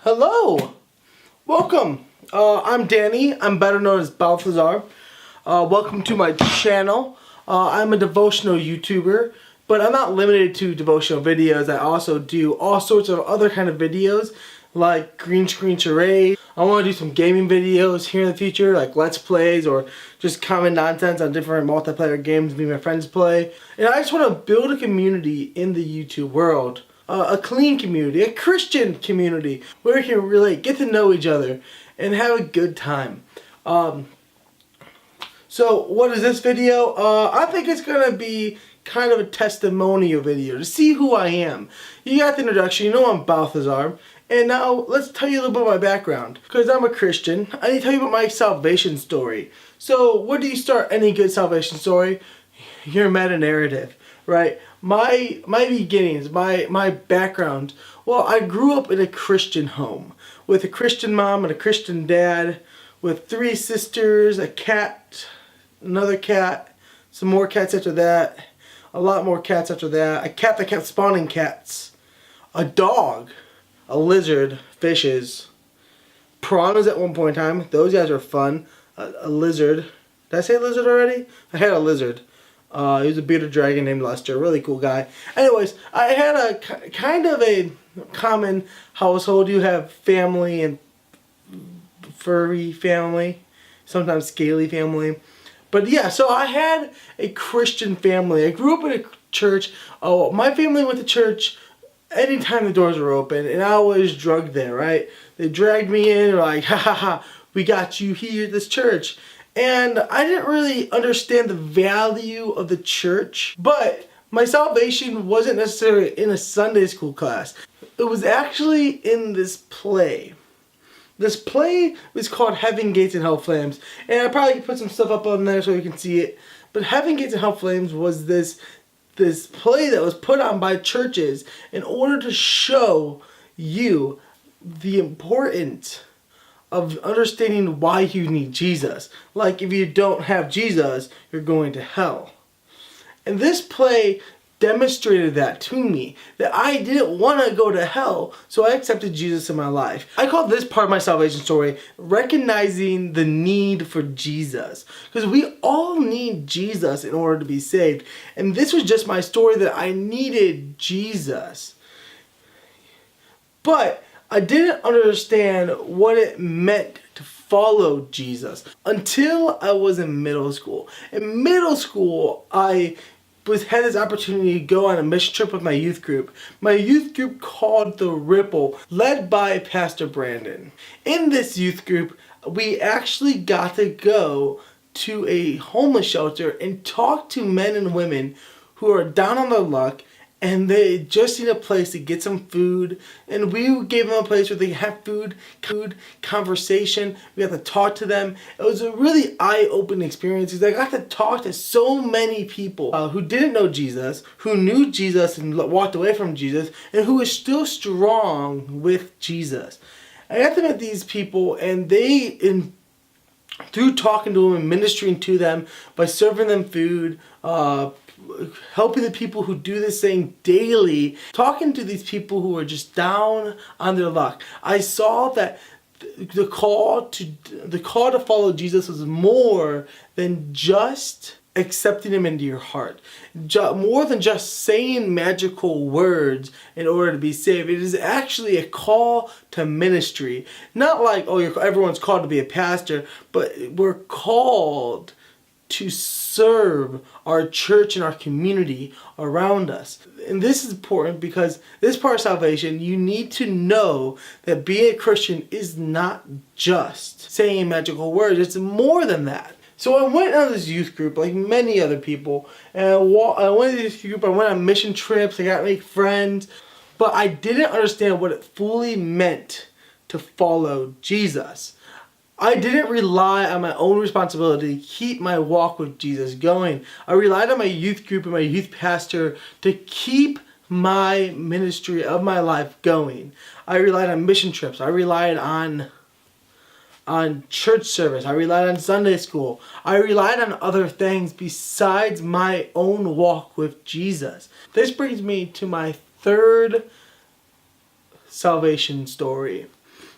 Hello! Welcome! I'm Danny. I'm better known as Balthazzar. Welcome to my channel. I'm a devotional YouTuber, but I'm not limited to devotional videos. I also do all sorts of other kind of videos, like green screen charades. I want to do some gaming videos here in the future, like Let's Plays or just common nonsense on different multiplayer games me and my friends play. And I just want to build a community in the YouTube world. A clean community, a Christian community, where we can really get to know each other and have a good time. So what is this video? I think it's going to be kind of a testimonial video to see who I am. You got the introduction, you know I'm Balthazzar, and now let's tell you a little bit about my background. Because I'm a Christian, I need to tell you about my salvation story. So where do you start any good salvation story? Your meta-narrative, right? My beginnings, my background, well, I grew up in a Christian home with a Christian mom and a Christian dad, with 3 sisters, a cat, another cat, some more cats after that, a lot more cats after that, a cat that kept spawning cats, a dog, a lizard, fishes, piranhas at one point in time. Those guys were fun. A lizard. Did I say lizard already? I had a lizard. He was a bearded dragon named Lester. Really cool guy. Anyways, I had a kind of a common household. You have family and furry family, sometimes scaly family. But yeah, so I had a Christian family. I grew up in a church. Oh, my family went to church anytime the doors were open, and I was drugged there, right? They dragged me in, they're like, ha ha ha, we got you here at this church. And I didn't really understand the value of the church, but my salvation wasn't necessarily in a Sunday school class. It was actually in this play. This play was called Heaven Gates and Hell Flames, and I probably could put some stuff up on there so you can see it. But Heaven Gates and Hell Flames was this play that was put on by churches in order to show you the importance of understanding why you need Jesus. Like, if you don't have Jesus, you're going to hell. And this play demonstrated that to me, that I didn't want to go to hell, so I accepted Jesus in my life. I call this part of my salvation story recognizing the need for Jesus, because we all need Jesus in order to be saved. And this was just my story, that I needed Jesus. But I didn't understand what it meant to follow Jesus until I was in middle school. In middle school, I had this opportunity to go on a mission trip with my youth group. My youth group called The Ripple, led by Pastor Brandon. In this youth group, we actually got to go to a homeless shelter and talk to men and women who are down on their luck, and they just need a place to get some food. And we gave them a place where they have food, conversation. We got to talk to them. It was a really eye-opening experience, because I got to talk to so many people who didn't know Jesus, who knew Jesus and walked away from Jesus, and who is still strong with Jesus. I got to meet these people, and through talking to them and ministering to them, by serving them food, helping the people who do this thing daily, talking to these people who are just down on their luck, I saw that the call to follow Jesus was more than just accepting him into your heart, more than just saying magical words in order to be saved. It is actually a call to ministry. Not like, oh, everyone's called to be a pastor, but we're called to serve our church and our community around us. And this is important, because this part of salvation, you need to know that being a Christian is not just saying magical words. It's more than that. So I went on this youth group like many other people, and I went to this group, I went on mission trips, I got to make friends, but I didn't understand what it fully meant to follow Jesus. I didn't rely on my own responsibility to keep my walk with Jesus going. I relied on my youth group and my youth pastor to keep my ministry of my life going. I relied on mission trips. I relied on church service. I relied on Sunday school. I relied on other things besides my own walk with Jesus. This brings me to my third salvation story.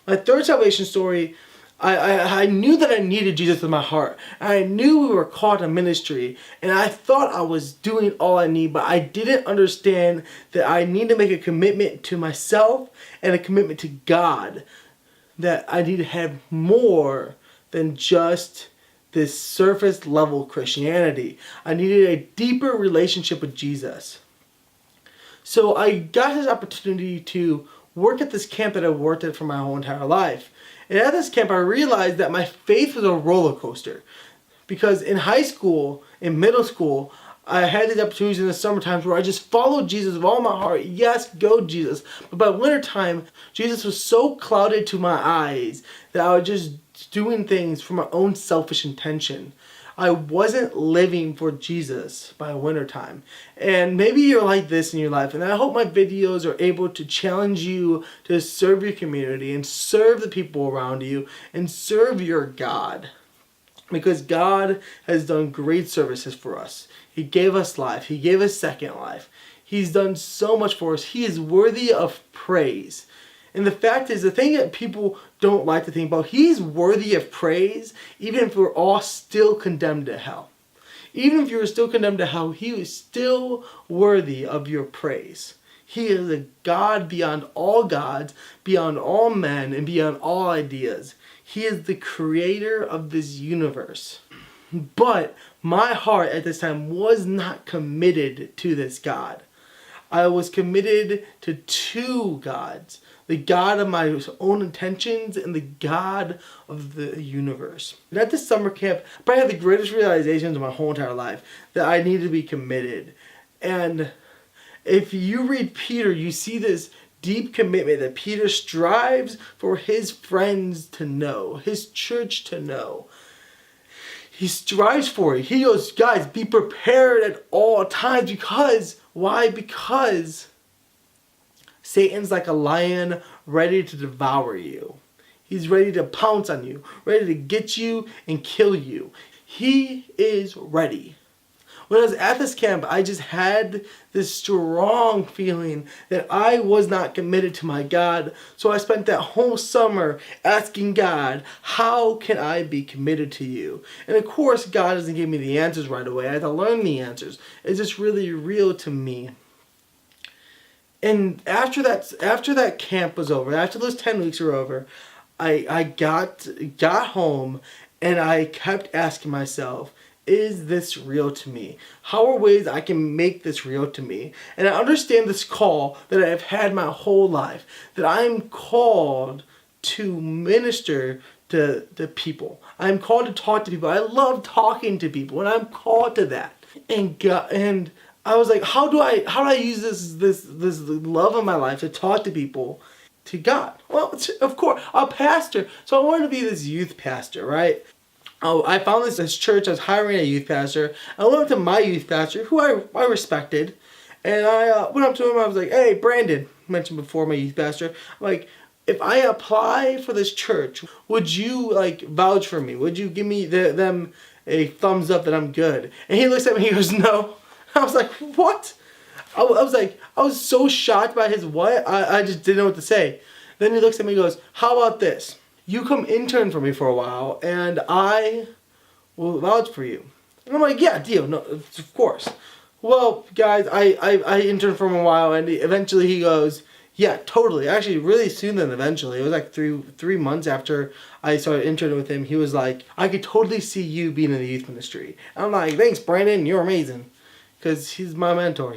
My third salvation story, I knew that I needed Jesus in my heart. I knew we were called to ministry, and I thought I was doing all I need, but I didn't understand that I need to make a commitment to myself and a commitment to God, that I need to have more than just this surface level Christianity. I needed a deeper relationship with Jesus. So I got this opportunity to work at this camp that I worked at for my whole entire life. And at this camp, I realized that my faith was a roller coaster. Because in high school, in middle school, I had these opportunities in the summer times where I just followed Jesus with all my heart. Yes, go Jesus. But by winter time, Jesus was so clouded to my eyes that I was just doing things for my own selfish intention. I wasn't living for Jesus by winter time. And maybe you're like this in your life, and I hope my videos are able to challenge you to serve your community and serve the people around you and serve your God. Because God has done great services for us. He gave us life. He gave us second life. He's done so much for us. He is worthy of praise. And the fact is, the thing that people don't like to think about, He's worthy of praise even if we're all still condemned to hell. Even if you're still condemned to hell, He is still worthy of your praise. He is a God beyond all gods, beyond all men, and beyond all ideas. He is the creator of this universe. But my heart at this time was not committed to this God. I was committed to two gods. The God of my own intentions and the God of the universe. And at this summer camp, I probably had the greatest realizations of my whole entire life that I needed to be committed. And if you read Peter, you see this deep commitment that Peter strives for his friends to know, his church to know. He strives for it. He goes, guys, be prepared at all times. Because, why? Because Satan's like a lion ready to devour you. He's ready to pounce on you, ready to get you and kill you. He is ready. When I was at this camp, I just had this strong feeling that I was not committed to my God. So I spent that whole summer asking God, how can I be committed to you? And of course, God doesn't give me the answers right away. I had to learn the answers. It's just really real to me. And after that camp was over, after those 10 weeks were over, I got home and I kept asking myself, is this real to me? How are ways I can make this real to me? And I understand this call that I've had my whole life, that I'm called to minister to people. I'm called to talk to people. I love talking to people, and I'm called to that. And I was like, how do I use this love of my life to talk to people to God? Well, of course, a pastor. So I wanted to be this youth pastor, right? I found this church. I was hiring a youth pastor. I went up to my youth pastor, who I respected, and I went up to him. I was like, "Hey, Brandon," mentioned before, my youth pastor. I'm like, if I apply for this church, would you vouch for me? Would you give me them a thumbs up that I'm good? And he looks at me. He goes, "No." I was like, "What?" I was so shocked by his what. I just didn't know what to say. Then he looks at me and goes, "How about this? You come intern for me for a while, and I will vouch for you." And I'm like, "Yeah, deal. No, of course." Well, guys, I interned for him a while, and eventually he goes, "Yeah, totally." Actually, really soon then, eventually. It was like three months after I started interning with him. He was like, "I could totally see you being in the youth ministry." And I'm like, "Thanks, Brandon. You're amazing." Because he's my mentor.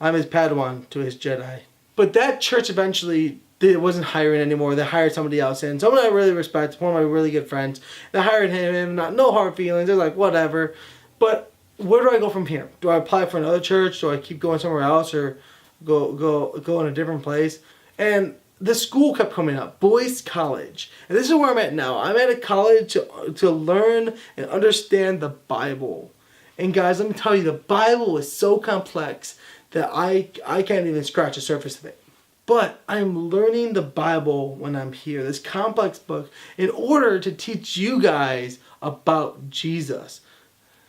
I'm his Padawan to his Jedi. But that church eventually wasn't hiring anymore. They hired somebody else in. Someone I really respect, one of my really good friends. They hired him, no hard feelings. They're like, whatever. But where do I go from here? Do I apply for another church? Do I keep going somewhere else or go in a different place? And the school kept coming up, Boys College. And this is where I'm at now. I'm at a college to learn and understand the Bible. And guys, let me tell you, the Bible is so complex that I can't even scratch the surface of it. But I'm learning the Bible when I'm here, this complex book, in order to teach you guys about Jesus.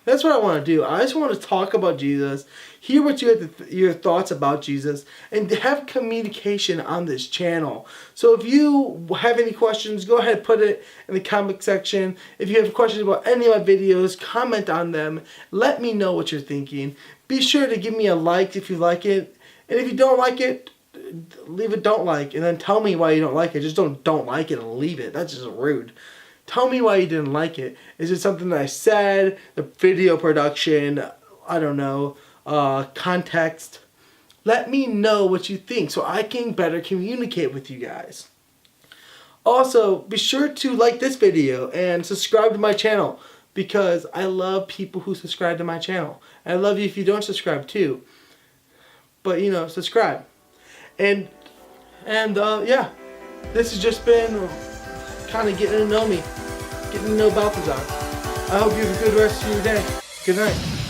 That's what I want to do. I just want to talk about Jesus, hear what you have your thoughts about Jesus, and have communication on this channel. So if you have any questions, go ahead and put it in the comment section. If you have questions about any of my videos, comment on them. Let me know what you're thinking. Be sure to give me a like if you like it. And if you don't like it, leave a don't like. And then tell me why you don't like it. Just don't like it and leave it. That's just rude. Tell me why you didn't like it. Is it something that I said? The video production? I don't know. Context? Let me know what you think so I can better communicate with you guys. Also, be sure to like this video and subscribe to my channel because I love people who subscribe to my channel. I love you if you don't subscribe too. But, you know, subscribe. And yeah, this has just been kind of getting to know me, getting to know Balthazzar. I hope you have a good rest of your day. Good night.